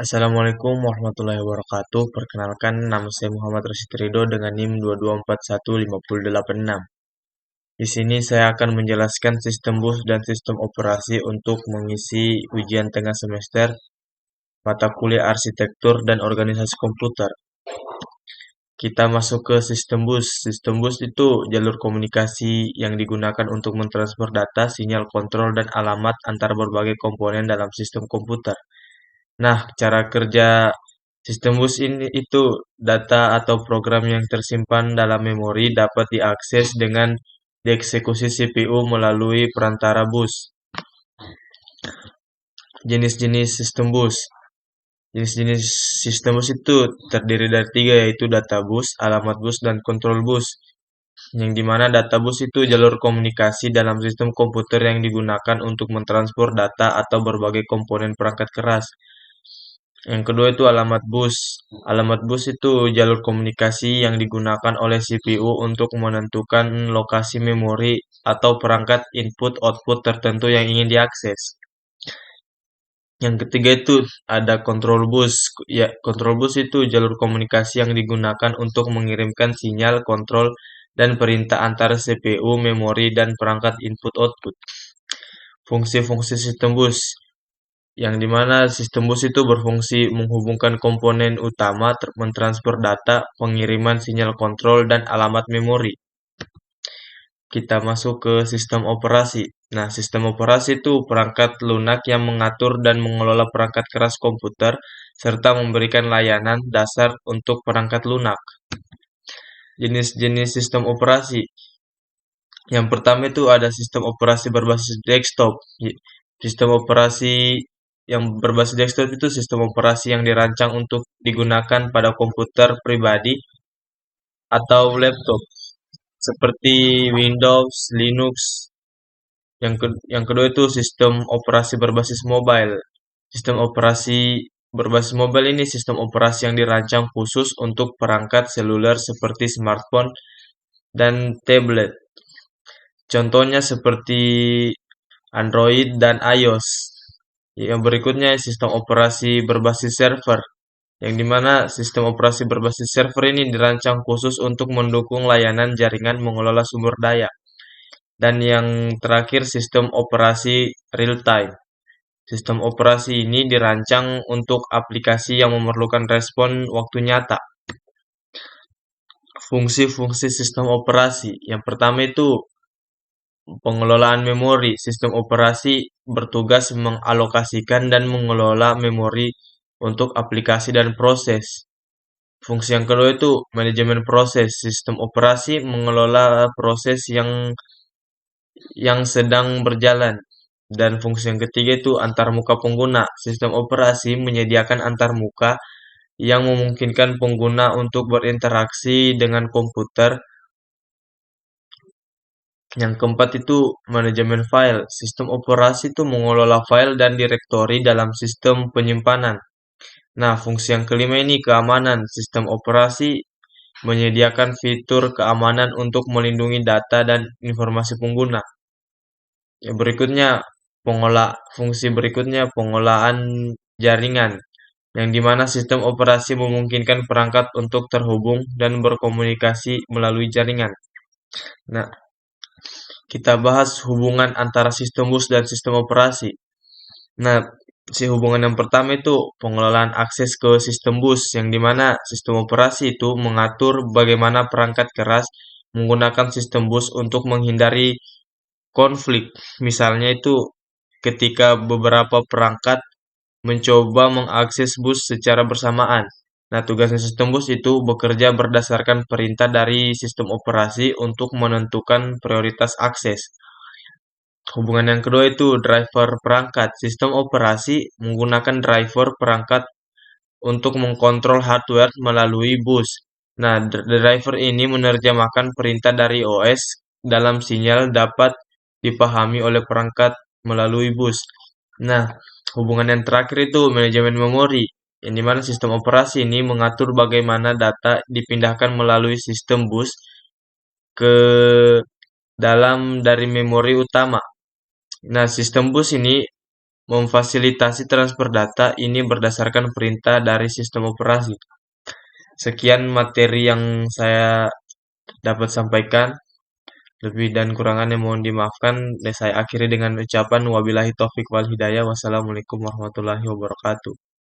Assalamualaikum warahmatullahi wabarakatuh. Perkenalkan, nama saya Muhammad Rashid Ridho dengan NIM 2241586. Di sini saya akan menjelaskan sistem bus dan sistem operasi untuk mengisi ujian tengah semester mata kuliah arsitektur dan organisasi komputer. Kita masuk ke sistem bus. Sistem bus itu jalur komunikasi yang digunakan untuk mentransfer data, sinyal kontrol, dan alamat antar berbagai komponen dalam sistem komputer. Nah, cara kerja sistem bus ini itu data atau program yang tersimpan dalam memori dapat diakses dengan dieksekusi CPU melalui perantara bus. Jenis-jenis sistem bus. Jenis-jenis sistem bus itu terdiri dari tiga, yaitu data bus, alamat bus, dan kontrol bus. Yang dimana data bus itu jalur komunikasi dalam sistem komputer yang digunakan untuk mentransfer data atau berbagai komponen perangkat keras. Yang kedua itu alamat bus. Alamat bus itu jalur komunikasi yang digunakan oleh CPU untuk menentukan lokasi memori atau perangkat input-output tertentu yang ingin diakses. Yang ketiga itu ada kontrol bus. Ya, kontrol bus itu jalur komunikasi yang digunakan untuk mengirimkan sinyal kontrol dan perintah antara CPU, memori, dan perangkat input-output. Fungsi-fungsi sistem bus, yang dimana sistem bus itu berfungsi menghubungkan komponen utama, mentransfer data, pengiriman sinyal kontrol, dan alamat memori. Kita masuk ke sistem operasi. Nah, sistem operasi itu perangkat lunak yang mengatur dan mengelola perangkat keras komputer, serta memberikan layanan dasar untuk perangkat lunak. Jenis-jenis sistem operasi. Yang pertama itu ada sistem operasi berbasis desktop. Sistem operasi yang berbasis desktop itu sistem operasi yang dirancang untuk digunakan pada komputer pribadi atau laptop, seperti Windows, Linux. Yang kedua itu sistem operasi berbasis mobile. Sistem operasi berbasis mobile ini sistem operasi yang dirancang khusus untuk perangkat seluler seperti smartphone dan tablet. Contohnya seperti Android dan iOS. Yang berikutnya sistem operasi berbasis server, yang dimana sistem operasi berbasis server ini dirancang khusus untuk mendukung layanan jaringan mengelola sumber daya. Dan yang terakhir sistem operasi real time. Sistem operasi ini dirancang untuk aplikasi yang memerlukan respon waktu nyata. Fungsi-fungsi sistem operasi. Yang pertama itu pengelolaan memori. Sistem operasi bertugas mengalokasikan dan mengelola memori untuk aplikasi dan proses. Fungsi yang kedua itu manajemen proses. Sistem operasi mengelola proses yang sedang berjalan. Dan fungsi yang ketiga itu antarmuka pengguna. Sistem operasi menyediakan antarmuka yang memungkinkan pengguna untuk berinteraksi dengan komputer. Yang keempat itu manajemen file. Sistem operasi itu mengelola file dan direktori dalam sistem penyimpanan. Nah, fungsi yang kelima ini keamanan. Sistem operasi menyediakan fitur keamanan untuk melindungi data dan informasi pengguna. Yang berikutnya, fungsi berikutnya pengolahan jaringan, yang dimana sistem operasi memungkinkan perangkat untuk terhubung dan berkomunikasi melalui jaringan. Nah, kita bahas hubungan antara sistem bus dan sistem operasi. Nah, hubungan yang pertama itu pengelolaan akses ke sistem bus, yang dimana sistem operasi itu mengatur bagaimana perangkat keras menggunakan sistem bus untuk menghindari konflik. Misalnya itu ketika beberapa perangkat mencoba mengakses bus secara bersamaan. Nah, tugasnya sistem bus itu bekerja berdasarkan perintah dari sistem operasi untuk menentukan prioritas akses. Hubungan yang kedua itu driver perangkat. Sistem operasi menggunakan driver perangkat untuk mengkontrol hardware melalui bus. Nah, driver ini menerjemahkan perintah dari OS dalam sinyal dapat dipahami oleh perangkat melalui bus. Nah, hubungan yang terakhir itu manajemen memori, yang dimana sistem operasi ini mengatur bagaimana data dipindahkan melalui sistem bus ke dalam dari memori utama. Nah, sistem bus ini memfasilitasi transfer data ini berdasarkan perintah dari sistem operasi. Sekian materi yang saya dapat sampaikan. Lebih dan kurangannya mohon dimaafkan. Dan saya akhiri dengan ucapan wabillahi taufik wal hidayah. Wassalamualaikum warahmatullahi wabarakatuh.